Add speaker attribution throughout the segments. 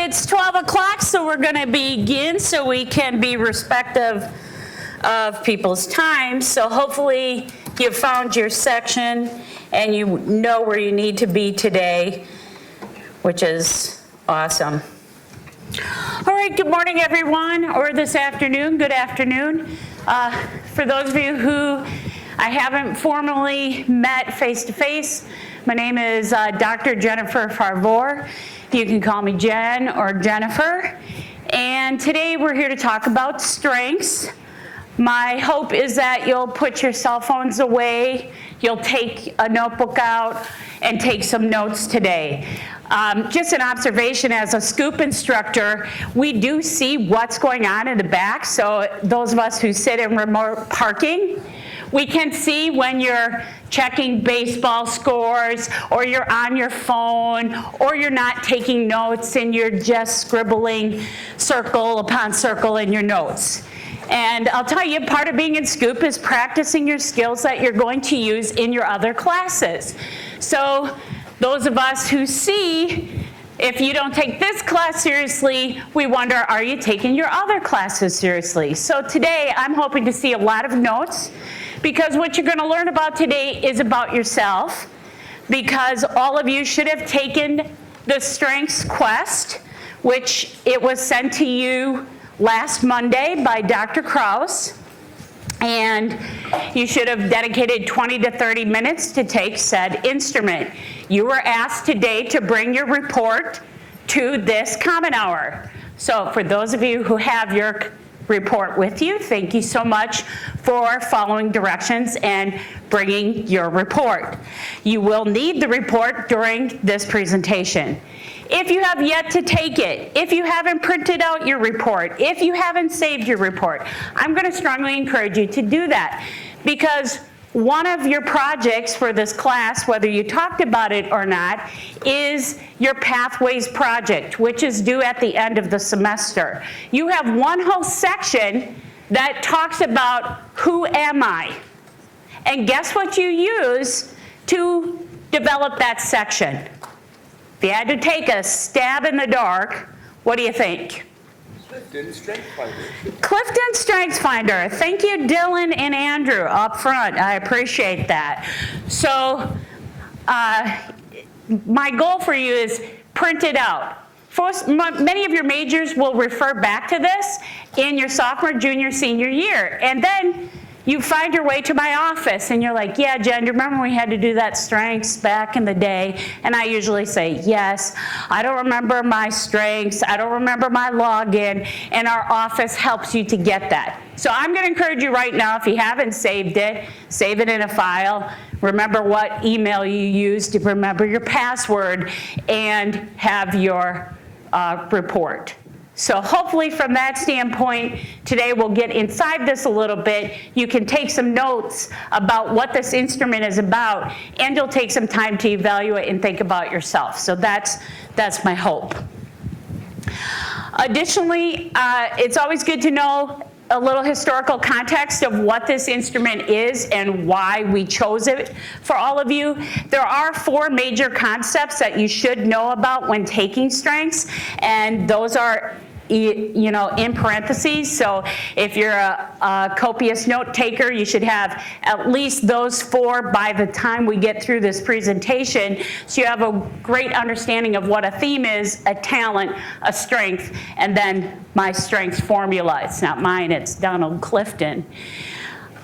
Speaker 1: it's 12 o'clock, so we're going to begin so we can be respectful of people's time. So hopefully you've found your section and you know where you need to be today, which is awesome. All right, good morning, everyone, or this afternoon, good afternoon. For those of you who I haven't formally met face-to-face, my name is Dr. Jennifer Farvour. You can call me Jen or Jennifer. And today we're here to talk about strengths. My hope is that you'll put your cell phones away, you'll take a notebook out, and take some notes today. Just an observation, as a scoop instructor, we do see what's going on in the back. So those of us who sit in remote parking, we can see when you're checking baseball scores, or you're on your phone, or you're not taking notes and you're just scribbling circle upon circle in your notes. And I'll tell you, part of being in Scoop is practicing your skills that you're going to use in your other classes. So those of us who see, if you don't take this class seriously, we wonder, are you taking your other classes seriously? So today, I'm hoping to see a lot of notes, because what you're going to learn about today is about yourself, because all of you should have taken the Strengths Quest, which it was sent to you last Monday by Dr. Krause, and you should have dedicated 20 to 30 minutes to take said instrument. You were asked today to bring your report to this common hour. So for those of you who have your report with you, thank you so much for following directions and bringing your report. You will need the report during this presentation. If you have yet to take it, if you haven't printed out your report, if you haven't saved your report, I'm going to strongly encourage you to do that, because one of your projects for this class, whether you talked about it or not, is your Pathways project, which is due at the end of the semester. You have one whole section that talks about who am I? And guess what you use to develop that section? If you had to take a stab in the dark, what do you think?
Speaker 2: Clifton Strength Finder.
Speaker 1: Clifton Strength Finder. Thank you, Dylan and Andrew up front. I appreciate that. So my goal for you is print it out. Many of your majors will refer back to this in your sophomore, junior, senior year. And then you find your way to my office and you're like, yeah, Jen, do you remember we had to do that strengths back in the day? And I usually say, yes, I don't remember my strengths, I don't remember my login, and our office helps you to get that. So I'm going to encourage you right now, if you haven't saved it, save it in a file. Remember what email you used to remember your password, and have your report. So hopefully from that standpoint, today we'll get inside this a little bit. You can take some notes about what this instrument is about, and you'll take some time to evaluate and think about yourself. So that's my hope. Additionally, it's always good to know a little historical context of what this instrument is and why we chose it for all of you. There are 4 major concepts that you should know about when taking strengths, and those are in parentheses. So if you're a copious note taker, you should have at least those 4 by the time we get through this presentation, so you have a great understanding of what a theme is, a talent, a strength, and then my strengths formula. It's not mine, it's Donald Clifton.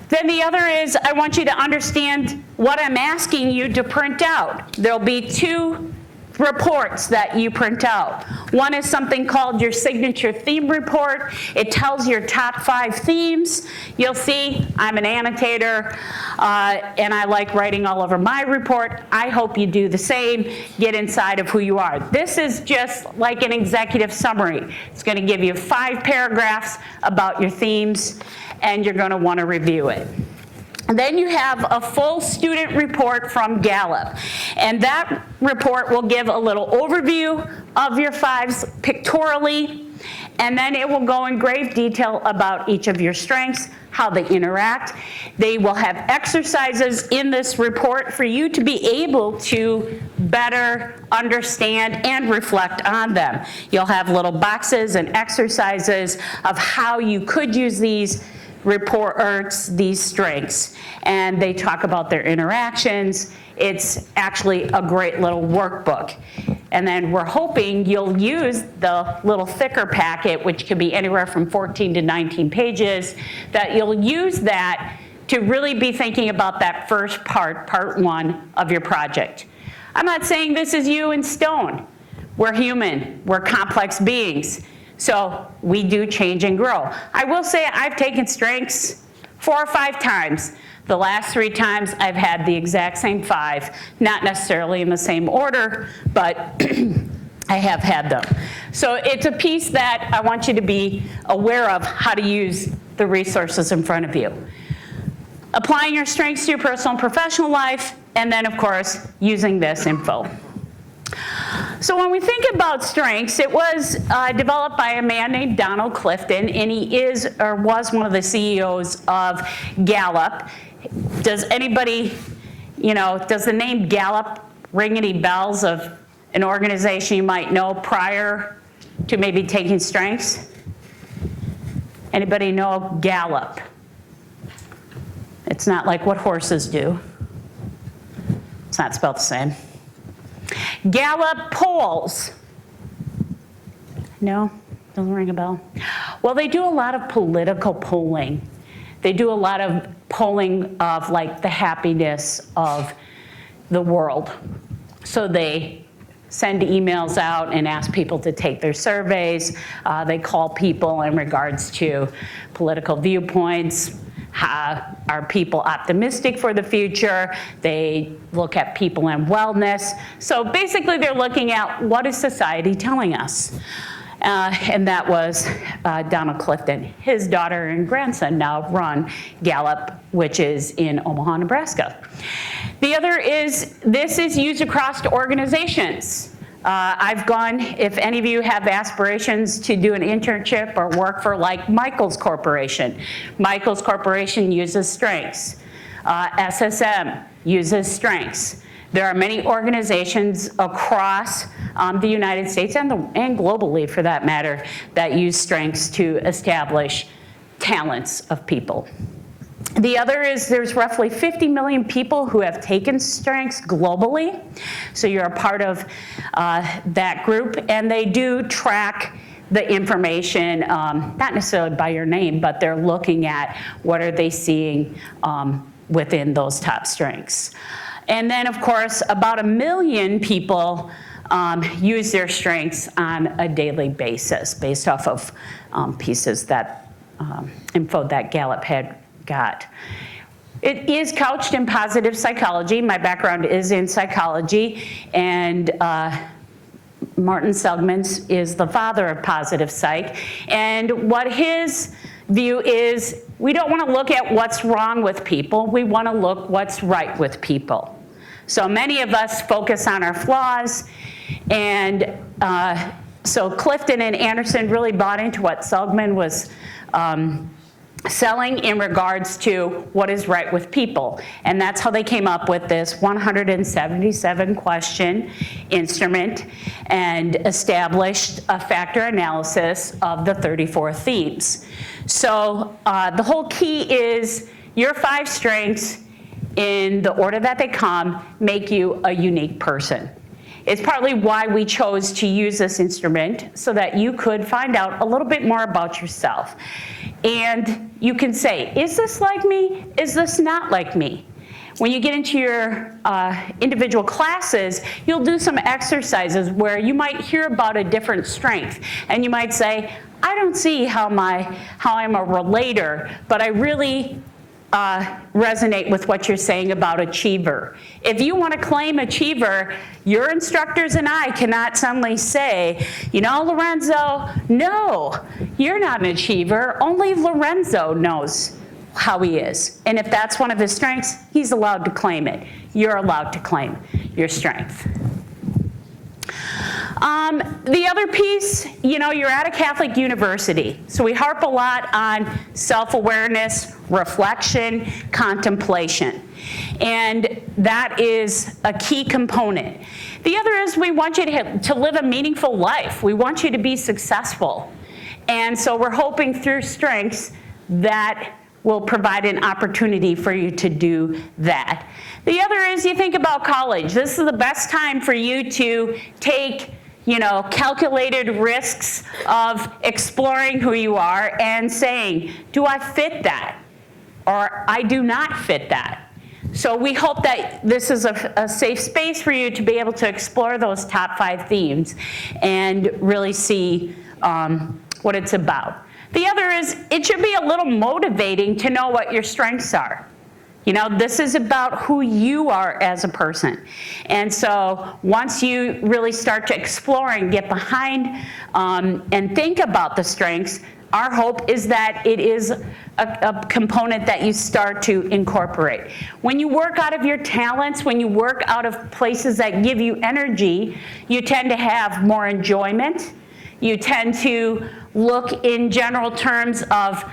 Speaker 1: Then the other is, I want you to understand what I'm asking you to print out. There'll be 2 reports that you print out. One is something called your signature theme report. It tells your top 5 themes. You'll see I'm an annotator, and I like writing all over my report. I hope you do the same. Get inside of who you are. This is just like an executive summary. It's going to give you 5 paragraphs about your themes, and you're going to want to review it. And then you have a full student report from Gallup, and that report will give a little overview of your 5s pictorially, and then it will go in grave detail about each of your strengths, how they interact. They will have exercises in this report for you to be able to better understand and reflect on them. You'll have little boxes and exercises of how you could use these reports, these strengths, and they talk about their interactions. It's actually a great little workbook. And then we're hoping you'll use the little thicker packet, which could be anywhere from 14 to 19 pages, that you'll use that to really be thinking about that first part one of your project. I'm not saying this is you in stone. We're human, we're complex beings. So we do change and grow. I will say I've taken strengths 4 or 5 times. The last 3 times I've had the exact same 5, not necessarily in the same order, but I have had them. So it's a piece that I want you to be aware of how to use the resources in front of you. Applying your strengths to your personal and professional life, and then of course, using this info. So when we think about strengths, it was developed by a man named Donald Clifton, and he is or was one of the CEOs of Gallup. Does anybody, does the name Gallup ring any bells of an organization you might know prior to maybe taking strengths? Anybody know Gallup? It's not like what horses do. It's not spelled the same. Gallup polls. No? Doesn't ring a bell? Well, they do a lot of political polling. They do a lot of polling of like the happiness of the world. So they send emails out and ask people to take their surveys. They call people in regards to political viewpoints. Are people optimistic for the future? They look at people and wellness. So basically they're looking at what is society telling us. And that was Donald Clifton. His daughter and grandson now run Gallup, which is in Omaha, Nebraska. The other is, this is used across organizations. I've gone, if any of you have aspirations to do an internship or work for like Michael's Corporation. Michael's Corporation uses strengths. SSM uses strengths. There are many organizations across the United States and globally for that matter that use strengths to establish talents of people. The other is there's roughly 50 million people who have taken strengths globally. So you're a part of that group, and they do track the information, not necessarily by your name, but they're looking at what are they seeing within those top strengths. And then of course, about 1 million people use their strengths on a daily basis based off of pieces that, info that Gallup had got. It is couched in positive psychology. My background is in psychology, and Martin Seligman is the father of positive psych. And what his view is, we don't want to look at what's wrong with people. We want to look what's right with people. So many of us focus on our flaws, and so Clifton and Anderson really bought into what Seligman was selling in regards to what is right with people. And that's how they came up with this 177 question instrument and established a factor analysis of the 34 themes. So the whole key is your 5 strengths in the order that they come make you a unique person. It's partly why we chose to use this instrument, so that you could find out a little bit more about yourself. And you can say, is this like me? Is this not like me? When you get into your individual classes, you'll do some exercises where you might hear about a different strength. And you might say, I don't see how I'm a relator, but I really resonate with what you're saying about achiever. If you want to claim achiever, your instructors and I cannot suddenly say, Lorenzo, no, you're not an achiever. Only Lorenzo knows how he is. And if that's one of his strengths, he's allowed to claim it. You're allowed to claim your strength. The other piece, you're at a Catholic university, so we harp a lot on self-awareness, reflection, contemplation, and that is a key component. The other is we want you to live a meaningful life. We want you to be successful, and so we're hoping through strengths that will provide an opportunity for you to do that. The other is you think about college. This is the best time for you to take calculated risks of exploring who you are and saying, do I fit that? Or I do not fit that. So we hope that this is a safe space for you to be able to explore those top 5 themes and really see what it's about. The other is it should be a little motivating to know what your strengths are. This is about who you are as a person. And so once you really start to explore and get behind and think about the strengths, our hope is that it is a component that you start to incorporate. When you work out of your talents, when you work out of places that give you energy, you tend to have more enjoyment. You tend to look in general terms of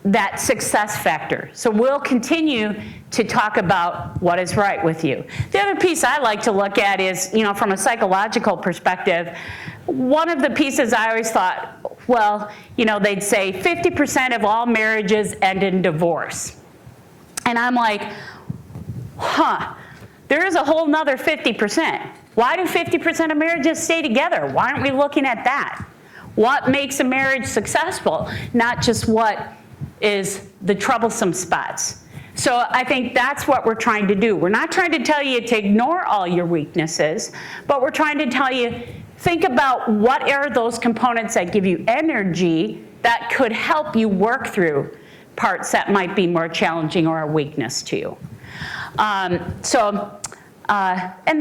Speaker 1: that success factor. So we'll continue to talk about what is right with you. The other piece I like to look at is, from a psychological perspective, one of the pieces I always thought, well, they'd say 50% of all marriages end in divorce. And I'm like, there is a whole nother 50%. Why do 50% of marriages stay together? Why aren't we looking at that? What makes a marriage successful, not just what is the troublesome spots. So I think that's what we're trying to do. We're not trying to tell you to ignore all your weaknesses, but we're trying to tell you, think about what are those components that give you energy that could help you work through parts that might be more challenging or a weakness to you. And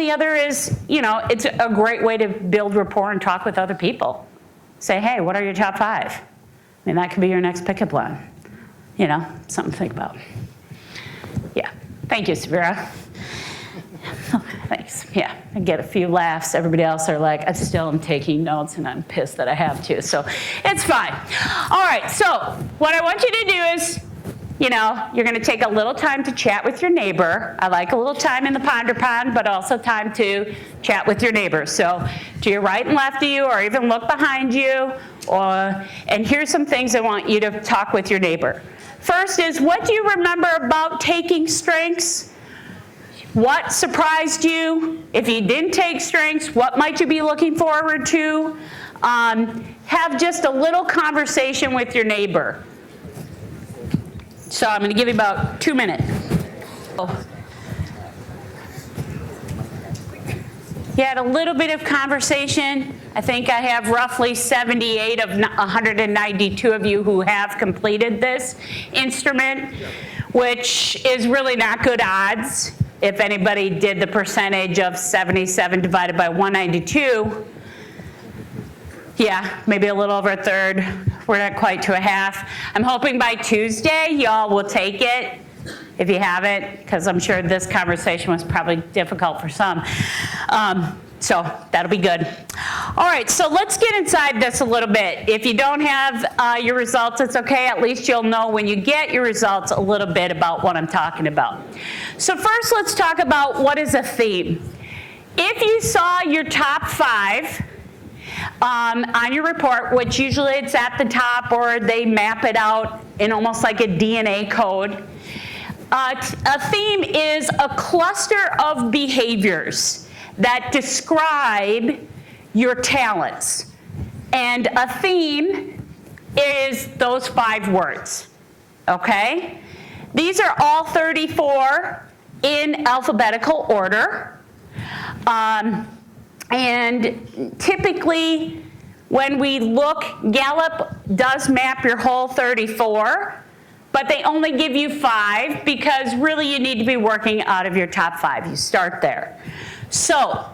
Speaker 1: the other is, it's a great way to build rapport and talk with other people. Say, hey, what are your top 5? I mean, that could be your next pickup line. Something to think about. Yeah. Thank you, Severa. Thanks. Yeah, I get a few laughs. Everybody else are like, I still am taking notes, and I'm pissed that I have to. So it's fine. All right. So what I want you to do is, you're going to take a little time to chat with your neighbor. I like a little time in the ponder pond, but also time to chat with your neighbor. So to your right and left of you, or even look behind you. And here's some things I want you to talk with your neighbor. First is, what do you remember about taking strengths? What surprised you? If you didn't take strengths, what might you be looking forward to? Have just a little conversation with your neighbor. So I'm going to give you about 2 minutes. You had a little bit of conversation. I think I have roughly 78 of 192 of you who have completed this instrument, which is really not good odds. If anybody did the percentage of 77 divided by 192, yeah, maybe a little over a third. We're not quite to a half. I'm hoping by Tuesday y'all will take it, if you haven't, because I'm sure this conversation was probably difficult for some. So that'll be good. All right, so let's get inside this a little bit. If you don't have your results, it's okay. At least you'll know when you get your results a little bit about what I'm talking about. So first, let's talk about what is a theme. If you saw your top 5 on your report, which usually it's at the top or they map it out in almost like a DNA code, a theme is a cluster of behaviors that describe your talents. And a theme is those 5 words, okay? These are all 34 in alphabetical order. And typically, when we look, Gallup does map your whole 34, but they only give you 5 because really you need to be working out of your top 5. You start there. So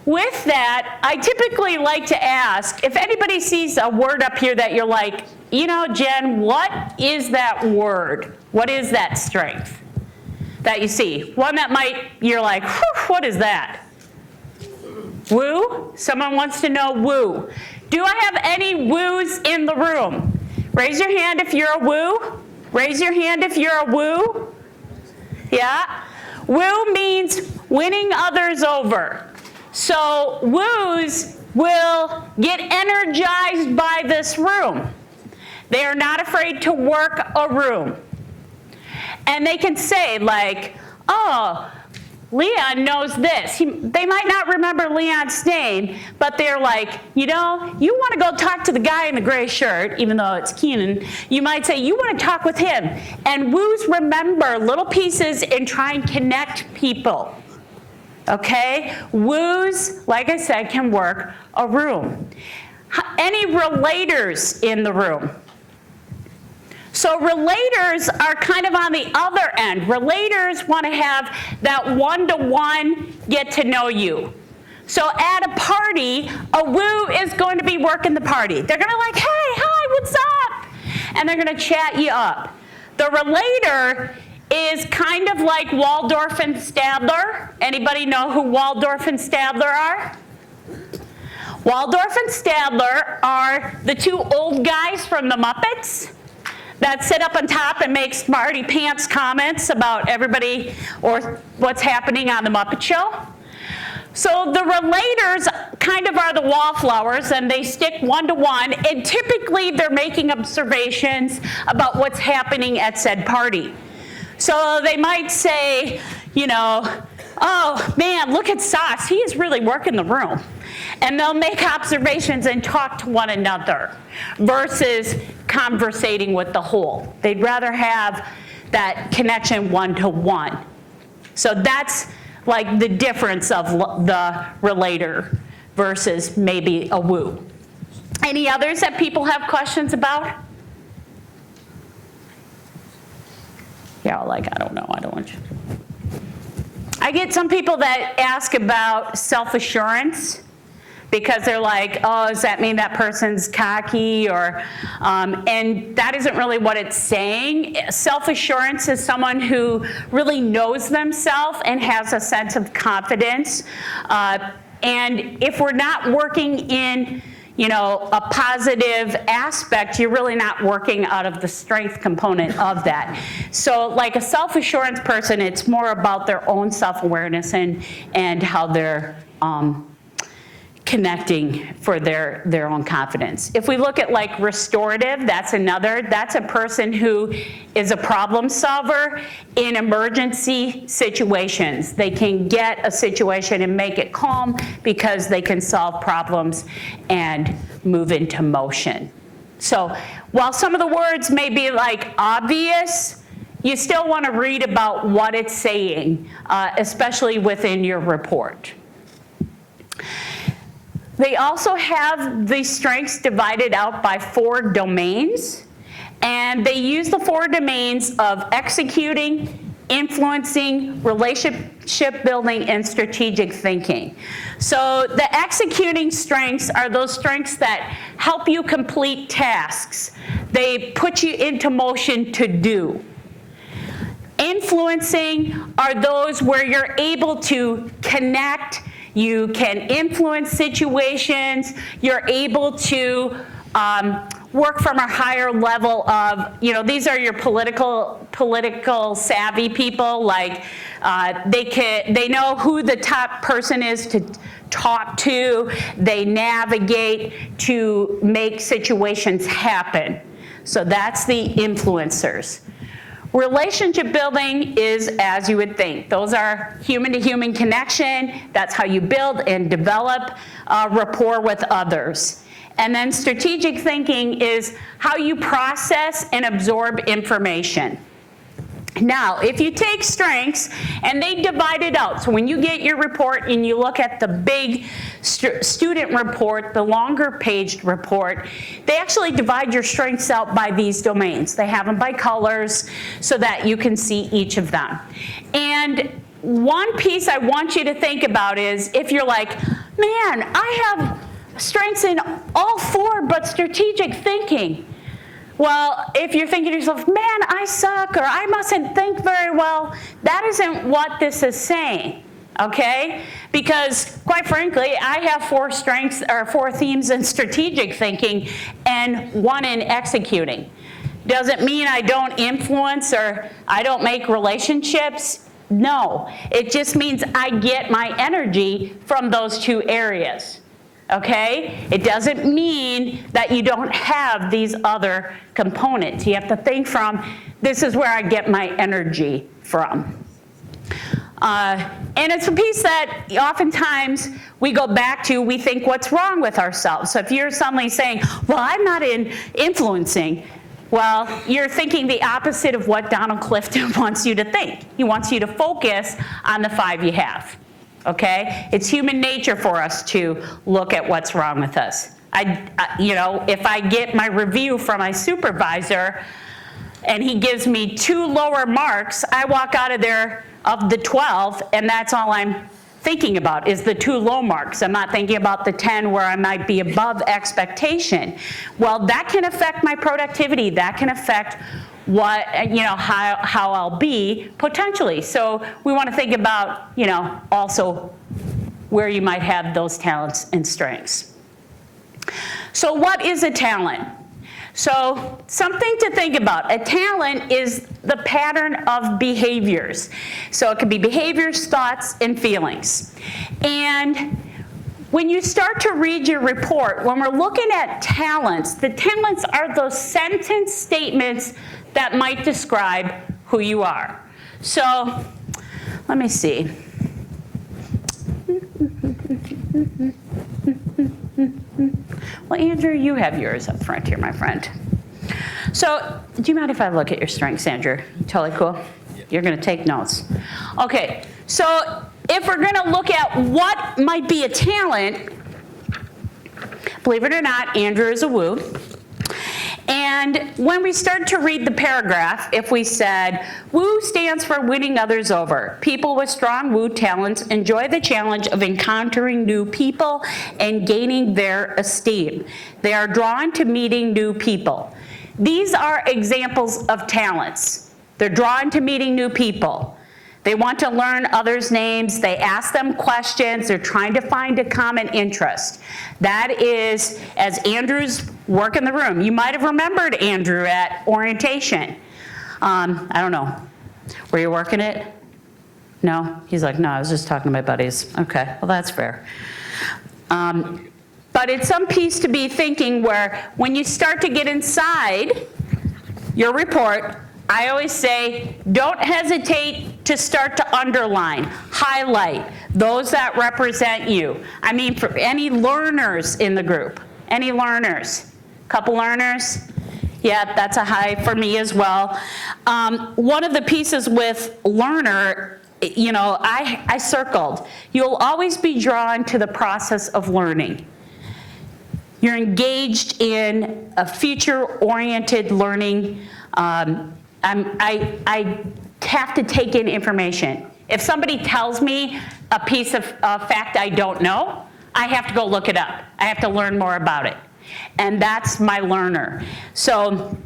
Speaker 1: with that, I typically like to ask, if anybody sees a word up here that you're like, Jen, what is that word? What is that strength that you see? One that you're like, what is that? Woo? Someone wants to know woo. Do I have any woos in the room? Raise your hand if you're a woo. Raise your hand if you're a woo. Yeah? Woo means winning others over. So woos will get energized by this room. They are not afraid to work a room. And they can say like, oh, Leon knows this. They might not remember Leon's name, but they're like, you know, you want to go talk to the guy in the gray shirt, even though it's Keenan. You might say, you want to talk with him. And woos remember little pieces and try and connect people. Okay? Woos, like I said, can work a room. Any relators in the room? So relators are kind of on the other end. Relators want to have that one-to-one get to know you. So at a party, a woo is going to be working the party. They're going to like, hey, hi, what's up? And they're going to chat you up. The relator is kind of like Waldorf and Stadler. Anybody know who Waldorf and Stadler are? Waldorf and Stadler are the two old guys from the Muppets that sit up on top and make smarty pants comments about everybody or what's happening on the Muppet Show. So the relators kind of are the wallflowers, and they stick one-to-one, and typically they're making observations about what's happening at said party. So they might say, you know, oh man, look at Sauce, he is really working the room. And they'll make observations and talk to one another versus conversating with the whole. They'd rather have that connection one-to-one. So that's like the difference of the relator versus maybe a woo. Any others that people have questions about? Yeah, like, I don't know, I don't want you. I get some people that ask about self-assurance because they're like, oh, does that mean that person's cocky? Or, and that isn't really what it's saying. Self-assurance is someone who really knows themselves and has a sense of confidence. And if we're not working in, you know, a positive aspect, you're really not working out of the strength component of that. So like a self-assurance person, it's more about their own self-awareness and how they're connecting for their own confidence. If we look at like restorative, that's a person who is a problem solver in emergency situations. They can get a situation and make it calm because they can solve problems and move into motion. So while some of the words may be like obvious, you still want to read about what it's saying, especially within your report. They also have the strengths divided out by 4 domains, and they use the 4 domains of executing, influencing, relationship building, and strategic thinking. So the executing strengths are those strengths that help you complete tasks. They put you into motion to do. Influencing are those where you're able to connect. You can influence situations. You're able to work from a higher level of, you know, these are your political savvy people. Like they know who the top person is to talk to. They navigate to make situations happen. So that's the influencers. Relationship building is as you would think. Those are human-to-human connection. That's how you build and develop rapport with others. And then strategic thinking is how you process and absorb information. Now, if you take strengths and they divide it out, so when you get your report and you look at the big student report, the longer paged report, they actually divide your strengths out by these domains. They have them by colors so that you can see each of them. And one piece I want you to think about is if you're like, man, I have strengths in all 4 but strategic thinking. Well, if you're thinking to yourself, man, I suck, or I mustn't think very well, that isn't what this is saying. okay? Because quite frankly, I have 4 strengths or 4 themes in strategic thinking and 1 in executing. Does it mean I don't influence or I don't make relationships? No, it just means I get my energy from those 2 areas, okay? It doesn't mean that you don't have these other components. You have to think from, this is where I get my energy from. And it's a piece that oftentimes we go back to, we think what's wrong with ourselves. So if you're suddenly saying, well, I'm not influencing, well, you're thinking the opposite of what Donald Clifton wants you to think. He wants you to focus on the 5 you have, okay? It's human nature for us to look at what's wrong with us. If I get my review from my supervisor and he gives me 2 lower marks, I walk out of there of the 12, and that's all I'm thinking about is the 2 low marks. I'm not thinking about the 10 where I might be above expectation. Well, that can affect my productivity. That can affect what, how I'll be potentially. So we want to think about, also where you might have those talents and strengths. So what is a talent? So something to think about. A talent is the pattern of behaviors. So it could be behaviors, thoughts, and feelings. And when you start to read your report, when we're looking at talents, the talents are those sentence statements that might describe who you are. So let me see. Well, Andrew, you have yours up front here, my friend. So, do you mind if I look at your strengths, Andrew? Totally cool? Yeah. You're going to take notes. Okay, so if we're going to look at what might be a talent, believe it or not, Andrew is a woo. And when we start to read the paragraph, if we said, woo stands for winning others over. People with strong woo talents enjoy the challenge of encountering new people and gaining their esteem. They are drawn to meeting new people. These are examples of talents. They're drawn to meeting new people. They want to learn others' names. They ask them questions. They're trying to find a common interest. That is, as Andrew's work in the room. You might have remembered Andrew at orientation. I don't know. Were you working it? No? He's like, no, I was just talking to my buddies. Okay, well, that's fair. But it's some piece to be thinking where when you start to get inside your report, I always say, don't hesitate to start to underline, highlight those that represent you. I mean, for any learners in the group, any learners, couple learners, yeah, that's a high for me as well. One of the pieces with learner, I circled, you'll always be drawn to the process of learning. You're engaged in a future-oriented learning. I have to take in information. If somebody tells me a piece of fact I don't know, I have to go look it up. I have to learn more about it. And that's my learner. So,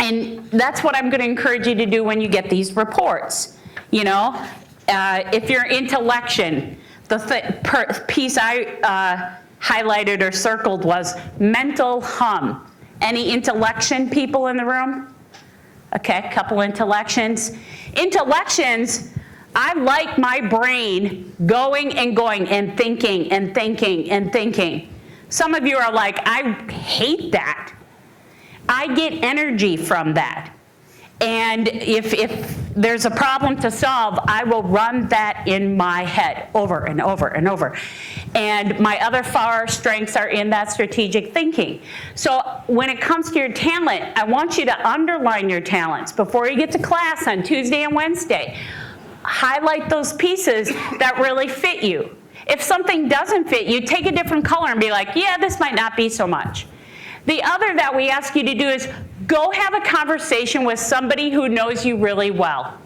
Speaker 1: and that's what I'm going to encourage you to do when you get these reports. If you're intellection, the piece I highlighted or circled was mental hum. Any intellection people in the room? Okay, a couple intellections. Intellections, I like my brain going and going and thinking and thinking and thinking. Some of you are like, I hate that. I get energy from that. And if there's a problem to solve, I will run that in my head over and over and over. And my other 4 strengths are in that strategic thinking. So when it comes to your talent, I want you to underline your talents before you get to class on Tuesday and Wednesday. Highlight those pieces that really fit you. If something doesn't fit you, take a different color and be like, yeah, this might not be so much. The other that we ask you to do is go have a conversation with somebody who knows you really well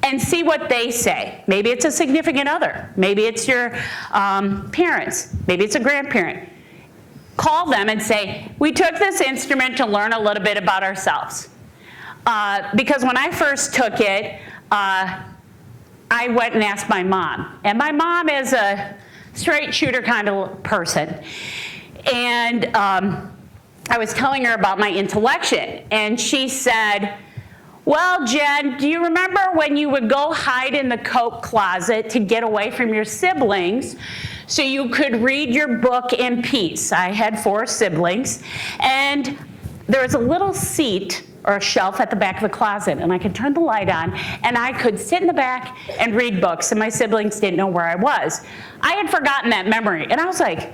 Speaker 1: and see what they say. Maybe it's a significant other. Maybe it's your parents. Maybe it's a grandparent. Call them and say, we took this instrument to learn a little bit about ourselves. Because when I first took it, I I went and asked my mom. And my mom is a straight shooter kind of person. And I was telling her about my intellection. And she said, well, Jen, do you remember when you would go hide in the coat closet to get away from your siblings so you could read your book in peace? I had 4 siblings, and there was a little seat or a shelf at the back of the closet, and I could turn the light on, and I could sit in the back and read books, and my siblings didn't know where I was. I had forgotten that memory, and I was like,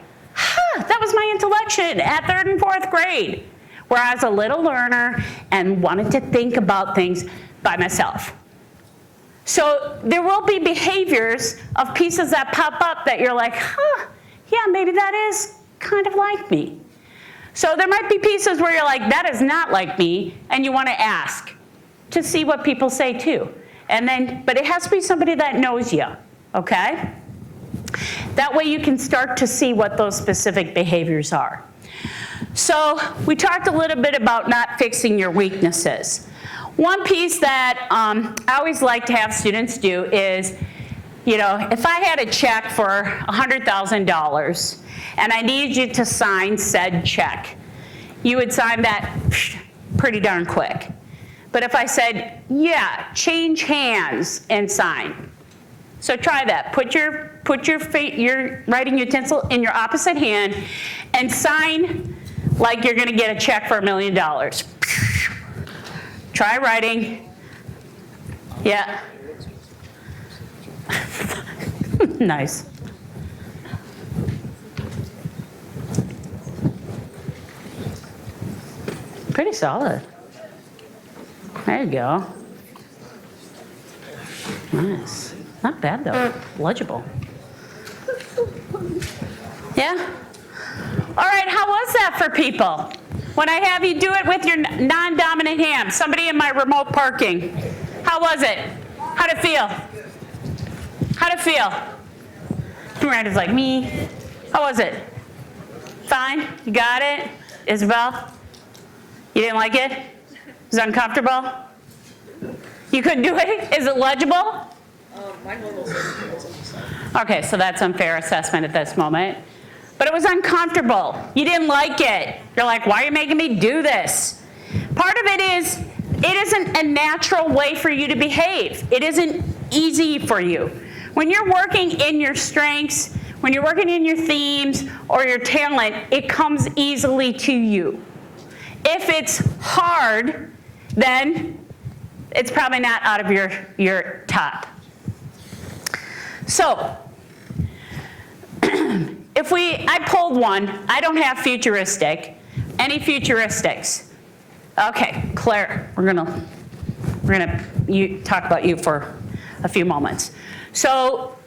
Speaker 1: that was my intellection at 3rd and 4th grade, where I was a little learner and wanted to think about things by myself. So there will be behaviors of pieces that pop up that you're like, yeah, maybe that is kind of like me. So there might be pieces where you're like, that is not like me, and you want to ask to see what people say too. And then, but it has to be somebody that knows you, okay? That way you can start to see what those specific behaviors are. So we talked a little bit about not fixing your weaknesses. One piece that I always like to have students do is, you know, if I had a check for $100,000 and I needed you to sign said check, you would sign that pretty darn quick. But if I said, yeah, change hands and sign. So try that. Put your writing utensil in your opposite hand and sign like you're going to get a check for $1 million. Try writing. Yeah. Nice. Pretty solid. There you go. Nice. Not bad though. Legible. Yeah? All right, how was that for people? When I have you do it with your non-dominant hand, somebody in my remote parking, how was it? How'd it feel? How'd it feel? Miranda's like, me. How was it? Fine? You got it? Isabel? You didn't like it? Was it uncomfortable? You couldn't do it? Is it legible?
Speaker 3: My normal assessment was unfair.
Speaker 1: Okay, so that's unfair assessment at this moment. But it was uncomfortable. You didn't like it. You're like, why are you making me do this? Part of it is, it isn't a natural way for you to behave. It isn't easy for you. When you're working in your strengths, when you're working in your themes or your talent, it comes easily to you. If it's hard, then it's probably not out of your top. So, I pulled one. I don't have futuristic. Any futuristics? Okay, Claire, we're gonna talk about you for a few moments. So,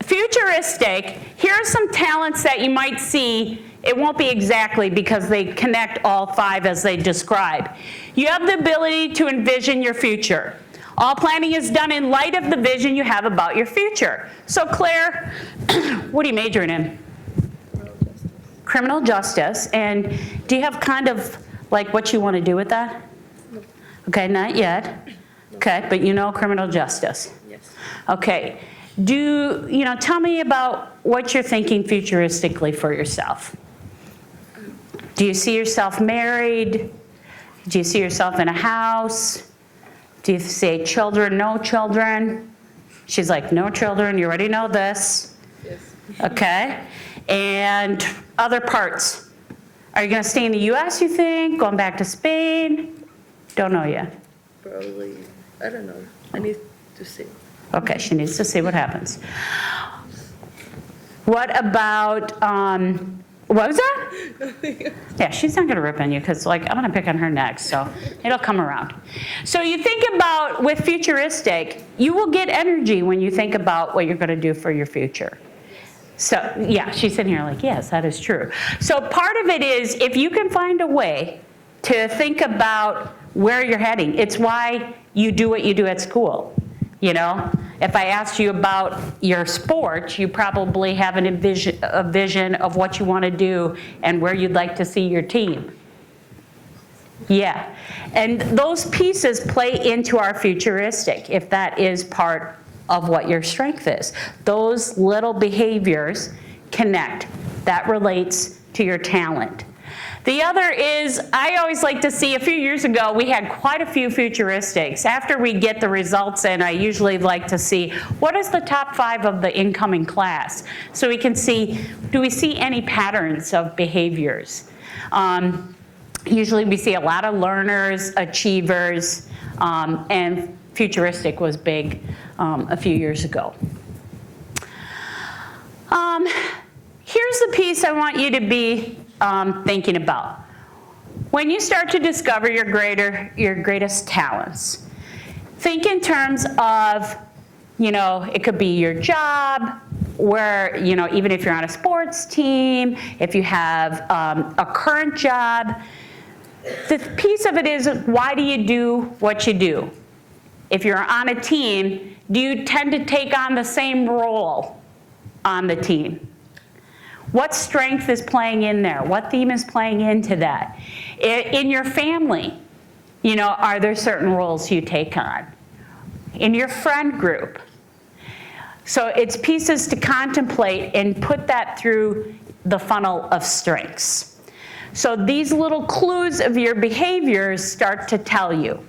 Speaker 1: futuristic, here are some talents that you might see. It won't be exactly because they connect all 5 as they describe. You have the ability to envision your future. All planning is done in light of the vision you have about your future. So Claire, what are you majoring in? Criminal justice. And do you have kind of like what you want to do with that?
Speaker 3: No.
Speaker 1: Okay, not yet.
Speaker 3: No.
Speaker 1: Okay, but you know criminal justice.
Speaker 3: Yes.
Speaker 1: Okay. Tell me about what you're thinking futuristically for yourself. Do you see yourself married? Do you see yourself in a house? Do you say children, no children? She's like, no children, you already know this.
Speaker 3: Yes.
Speaker 1: Okay. And other parts. Are you going to stay in the U.S., you think? Going back to Spain? Don't know yet.
Speaker 3: Probably, I don't know. I need to see.
Speaker 1: Okay, she needs to see what happens. What about, what was that? Yeah, she's not going to rip on you because, I'm going to pick on her next, so it'll come around. So you think about, with futuristic, you will get energy when you think about what you're going to do for your future. So, yeah, she's sitting here like, yes, that is true. So part of it is, if you can find a way to think about where you're heading, it's why you do what you do at school. You know, if I asked you about your sport, you probably have a vision of what you want to do and where you'd like to see your team. Yeah, and those pieces play into our futuristic, if that is part of what your strength is. Those little behaviors connect. That relates to your talent. The other is, I always like to see, a few years ago, we had quite a few futuristics. After we get the results in, I usually like to see, what is the top 5 of the incoming class? So we can see, do we see any patterns of behaviors? Usually we see a lot of learners, achievers, and futuristic was big a few years ago. Here's the piece I want you to be thinking about. When you start to discover your greatest talents, think in terms of, it could be your job, where, even if you're on a sports team, if you have a current job, the piece of it is, why do you do what you do? If you're on a team, do you tend to take on the same role on the team? What strength is playing in there? What theme is playing into that? In your family, are there certain roles you take on? In your friend group. So it's pieces to contemplate and put that through the funnel of strengths. So these little clues of your behaviors start to tell you.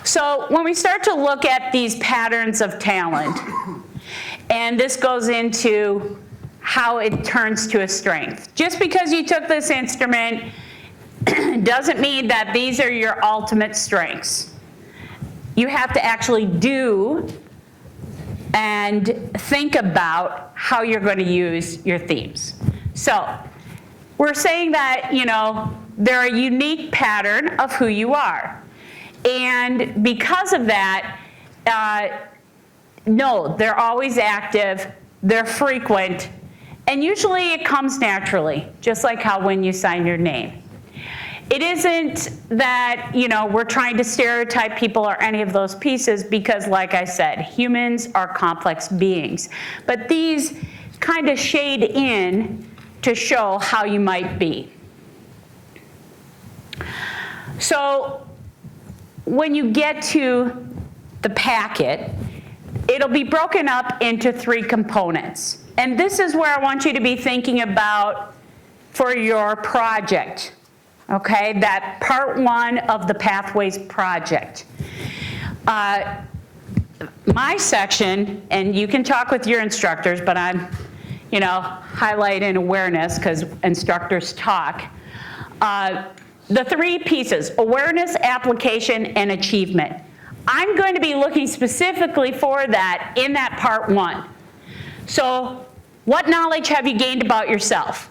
Speaker 1: So when we start to look at these patterns of talent, and this goes into how it turns to a strength. Just because you took this instrument doesn't mean that these are your ultimate strengths. You have to actually do and think about how you're going to use your themes. So we're saying that, they're a unique pattern of who you are. And because of that, no, they're always active, they're frequent, and usually it comes naturally, just like how when you sign your name. It isn't that, we're trying to stereotype people or any of those pieces because, like I said, humans are complex beings. But these kind of shade in to show how you might be. So when you get to the packet, it'll be broken up into 3 components. And this is where I want you to be thinking about for your project, okay? That part 1 of the Pathways project. My section, and you can talk with your instructors, but I'm, highlighting awareness because instructors talk. The 3 pieces, awareness, application, and achievement. I'm going to be looking specifically for that in that part 1. So what knowledge have you gained about yourself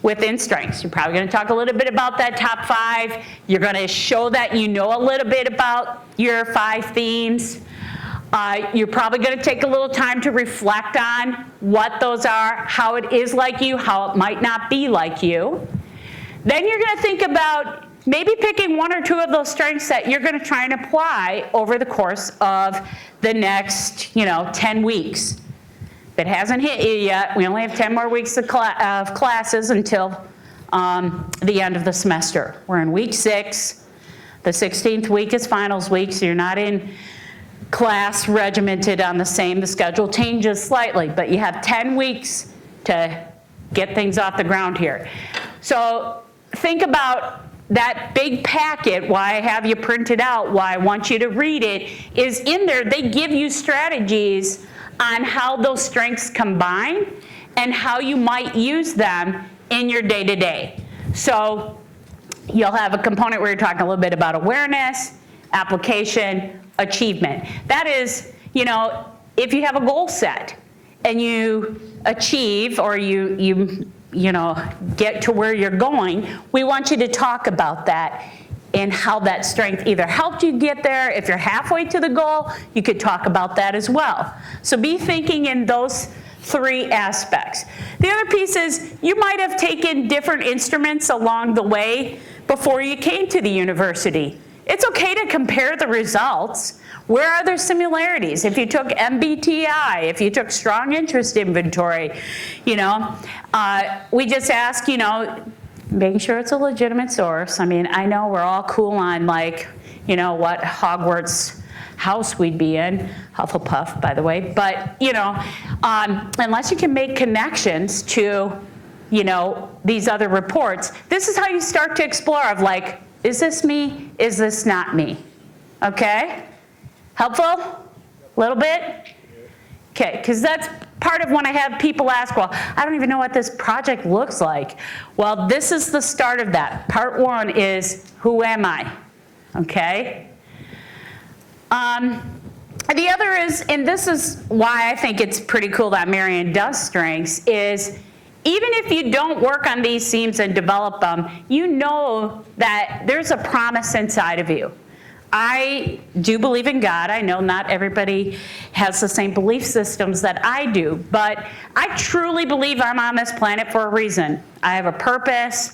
Speaker 1: within strengths? You're probably going to talk a little bit about that top 5. You're going to show that you know a little bit about your 5 themes. You're probably going to take a little time to reflect on what those are, how it is like you, how it might not be like you. Then you're going to think about maybe picking 1 or 2 of those strengths that you're going to try and apply over the course of the next, 10 weeks. If it hasn't hit you yet, we only have 10 more weeks of classes until the end of the semester. We're in week 6. The 16th week is finals week, so you're not in class regimented on the schedule changes slightly, but you have 10 weeks to get things off the ground here. So think about that big packet, why I have you printed out, why I want you to read it, is in there. They give you strategies on how those strengths combine and how you might use them in your day-to-day. So you'll have a component where you're talking a little bit about awareness, application, achievement. That is, if you have a goal set and you achieve or you get to where you're going, we want you to talk about that and how that strength either helped you get there. If you're halfway to the goal, you could talk about that as well. So be thinking in those 3 aspects. The other piece is you might have taken different instruments along the way before you came to the university. It's okay to compare the results. Where are there similarities? If you took MBTI, if you took strong interest inventory, we just ask, making sure it's a legitimate source. I mean, I know we're all cool on what Hogwarts house we'd be in, Hufflepuff, by the way, but, unless you can make connections to, these other reports, this is how you start to explore of like, is this me? Is this not me? Okay? Helpful? A little bit? Okay, because that's part of when I have people ask, well, I don't even know what this project looks like. Well, this is the start of that. Part 1 is, who am I? Okay? The other is, and this is why I think it's pretty cool that Marian does strengths, is even if you don't work on these themes and develop them, you know that there's a promise inside of you. I do believe in God. I know not everybody has the same belief systems that I do, but I truly believe I'm on this planet for a reason. I have a purpose.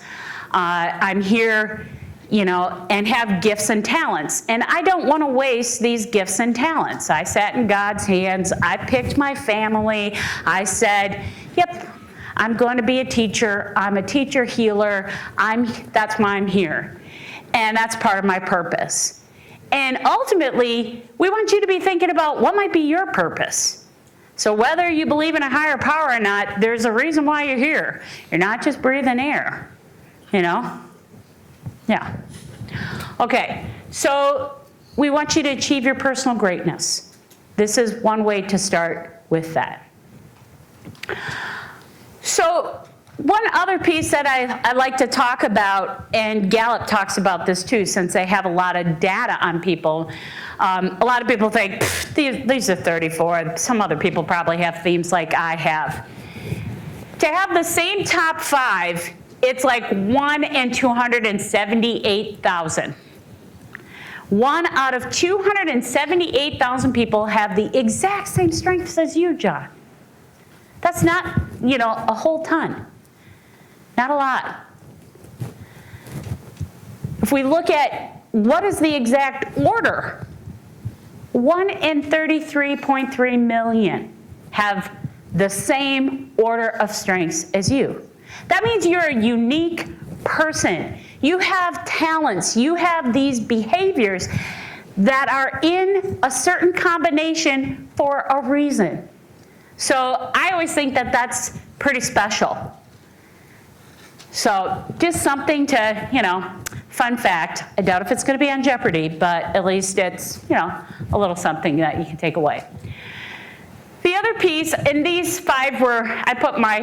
Speaker 1: I'm here, and have gifts and talents. And I don't want to waste these gifts and talents. I sat in God's hands. I picked my family. I said, yep, I'm going to be a teacher. I'm a teacher healer. That's why I'm here. And that's part of my purpose. And ultimately, we want you to be thinking about what might be your purpose. So whether you believe in a higher power or not, there's a reason why you're here. You're not just breathing air, Yeah. Okay, so we want you to achieve your personal greatness. This is one way to start with that. So one other piece that I like to talk about, and Gallup talks about this too, since they have a lot of data on people. A lot of people think, these are 34. Some other people probably have themes like I have. To have the same top 5, it's like 1 in 278,000. 1 out of 278,000 people have the exact same strengths as you, John. That's not, a whole ton. Not a lot. If we look at what is the exact order, 1 in 33.3 million have the same order of strengths as you. That means you're a unique person. You have talents. You have these behaviors that are in a certain combination for a reason. So I always think that that's pretty special. So just something to, fun fact. I doubt if it's going to be on Jeopardy, but at least it's, a little something that you can take away. The other piece, and these 5 were, I put my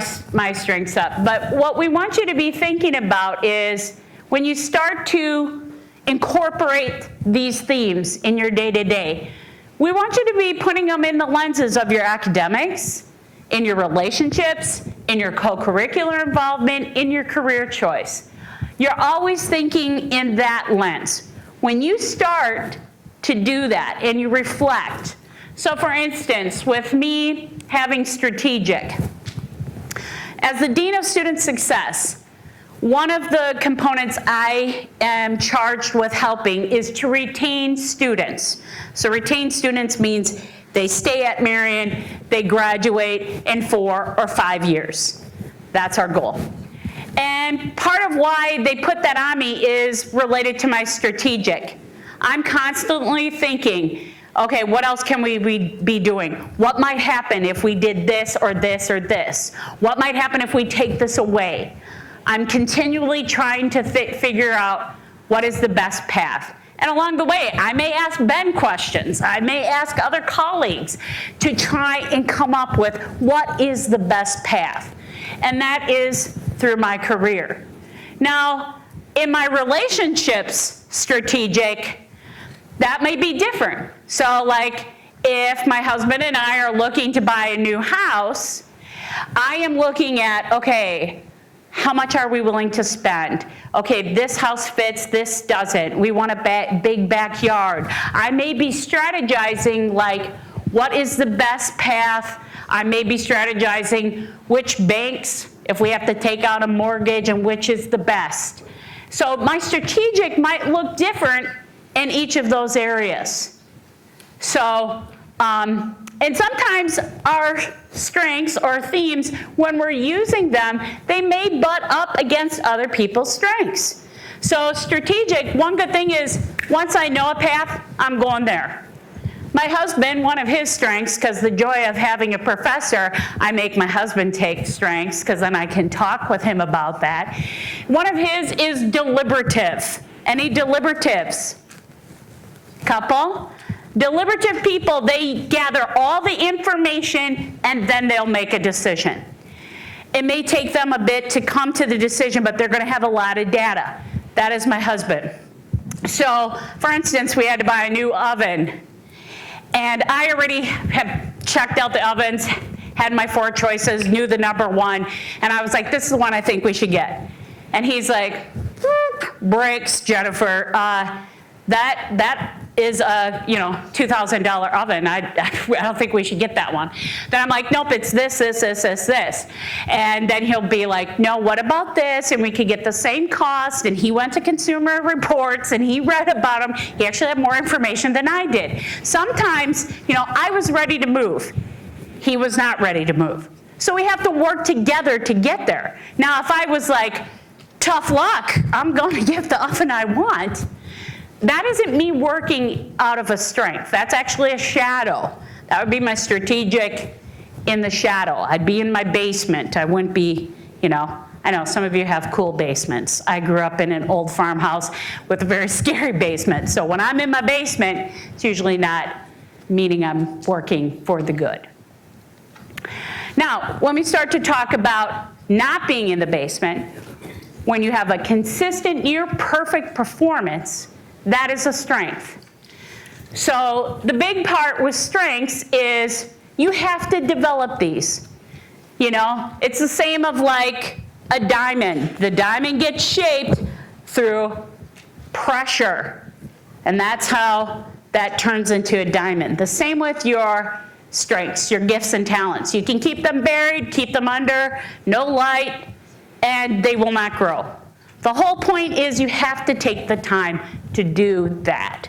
Speaker 1: strengths up, but what we want you to be thinking about is when you start to incorporate these themes in your day-to-day, we want you to be putting them in the lenses of your academics, in your relationships, in your co-curricular involvement, in your career choice. You're always thinking in that lens. When you start to do that and you reflect, so for instance, with me having strategic, as the Dean of Student Success, one of the components I am charged with helping is to retain students. So retain students means they stay at Marian, they graduate in 4 or 5 years. That's our goal. And part of why they put that on me is related to my strategic. I'm constantly thinking, okay, what else can we be doing? What might happen if we did this or this or this? What might happen if we take this away? I'm continually trying to figure out what is the best path. And along the way, I may ask Ben questions. I may ask other colleagues to try and come up with what is the best path. And that is through my career. Now, in my relationships strategic, that may be different. So like if my husband and I are looking to buy a new house, I am looking at, okay, how much are we willing to spend? Okay, this house fits, this doesn't. We want a big backyard. I may be strategizing like, what is the best path? I may be strategizing which banks, if we have to take out a mortgage, and which is the best. So my strategic might look different in each of those areas. So, and sometimes our strengths or themes, when we're using them, they may butt up against other people's strengths. So strategic, one good thing is, once I know a path, I'm going there. My husband, one of his strengths, because the joy of having a professor, I make my husband take strengths, because then I can talk with him about that. One of his is deliberative. Any deliberatives? Couple? Deliberative people, they gather all the information and then they'll make a decision. It may take them a bit to come to the decision, but they're going to have a lot of data. That is my husband. So, for instance, we had to buy a new oven. And I already have checked out the ovens, had my 4 choices, knew the number 1, and I was like, this is the one I think we should get. And he's like, brakes, Jennifer. That is a $2,000 oven. I don't think we should get that one. Then I'm like, nope, it's this. And then he'll be like, no, what about this? And we could get the same cost. And he went to Consumer Reports and he read about them. He actually had more information than I did. Sometimes, I was ready to move. He was not ready to move. So we have to work together to get there. Now, if I was like, tough luck, I'm going to get the oven I want, that isn't me working out of a strength. That's actually a shadow. That would be my strategic in the shadow. I'd be in my basement. I wouldn't be, I know some of you have cool basements. I grew up in an old farmhouse with a very scary basement. So when I'm in my basement, it's usually not meaning I'm working for the good. Now, when we start to talk about not being in the basement, when you have a consistent, near perfect performance, that is a strength. So the big part with strengths is you have to develop these. It's the same of like a diamond. The diamond gets shaped through pressure, and that's how that turns into a diamond. The same with your strengths, your gifts and talents. You can keep them buried, keep them under no light, and they will not grow. The whole point is you have to take the time to do that,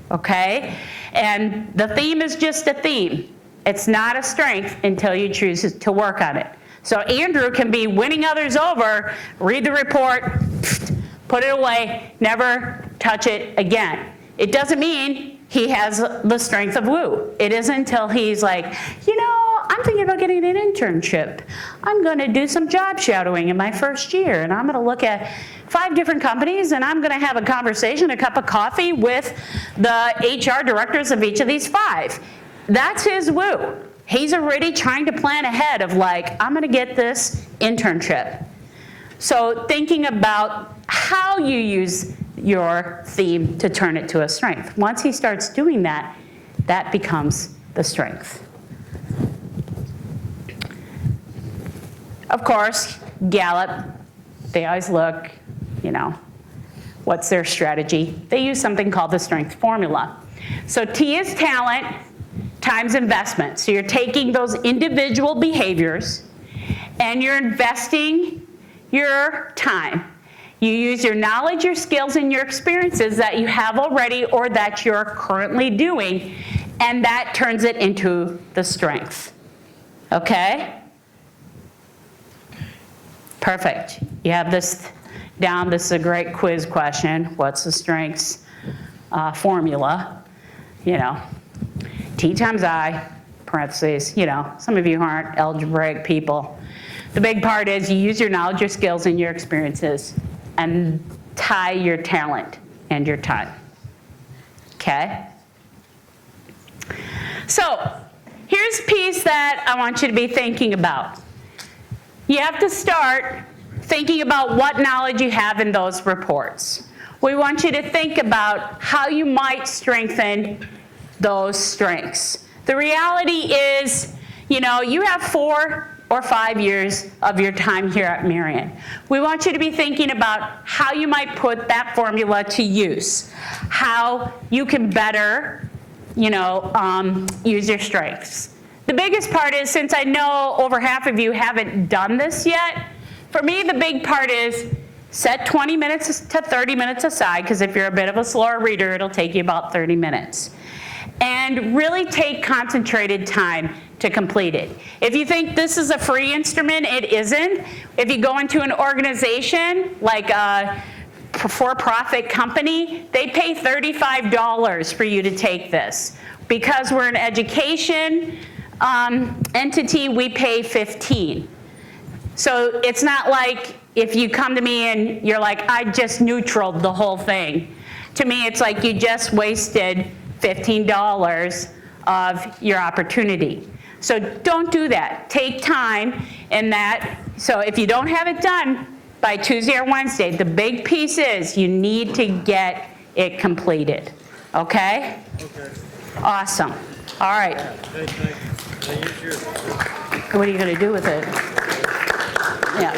Speaker 1: okay? And the theme is just a theme. It's not a strength until you choose to work on it. So Andrew can be winning others over, read the report, put it away, never touch it again. It doesn't mean he has the strength of woo. It isn't until he's like, I'm thinking about getting an internship. I'm going to do some job shadowing in my first year, and I'm going to look at 5 different companies, and I'm going to have a conversation, a cup of coffee with the HR directors of each of these 5. That's his woo. He's already trying to plan ahead of like, I'm going to get this internship. So thinking about how you use your theme to turn it to a strength. Once he starts doing that, that becomes the strength. Of course, Gallup, they always look, what's their strategy? They use something called the strength formula. So T is talent times investment. So you're taking those individual behaviors and you're investing your time. You use your knowledge, your skills, and your experiences that you have already or that you're currently doing, and that turns it into the strength. Okay? Perfect. You have this down. This is a great quiz question. What's the strengths formula? T times I, parentheses, some of you aren't algebraic people. The big part is you use your knowledge, your skills, and your experiences and tie your talent and your time. Okay? So here's a piece that I want you to be thinking about. You have to start thinking about what knowledge you have in those reports. We want you to think about how you might strengthen those strengths. The reality is, you have 4 or 5 years of your time here at Marian. We want you to be thinking about how you might put that formula to use, how you can better, use your strengths. The biggest part is, since I know over half of you haven't done this yet, for me the big part is set 20 minutes to 30 minutes aside, because if you're a bit of a slower reader, it'll take you about 30 minutes. And really take concentrated time to complete it. If you think this is a free instrument, it isn't. If you go into an organization like a for-profit company, they pay $35 for you to take this. Because we're an education entity, we pay 15. So it's not like if you come to me and you're like, I just neutraled the whole thing. To me, it's like you just wasted $15 of your opportunity. So don't do that. Take time in that. So if you don't have it done by Tuesday or Wednesday, the big piece is you need to get it completed. Okay?
Speaker 4: Okay.
Speaker 1: Awesome. All right.
Speaker 4: Hey, thank you. Now use yours.
Speaker 1: What are you going to do with it? Yeah.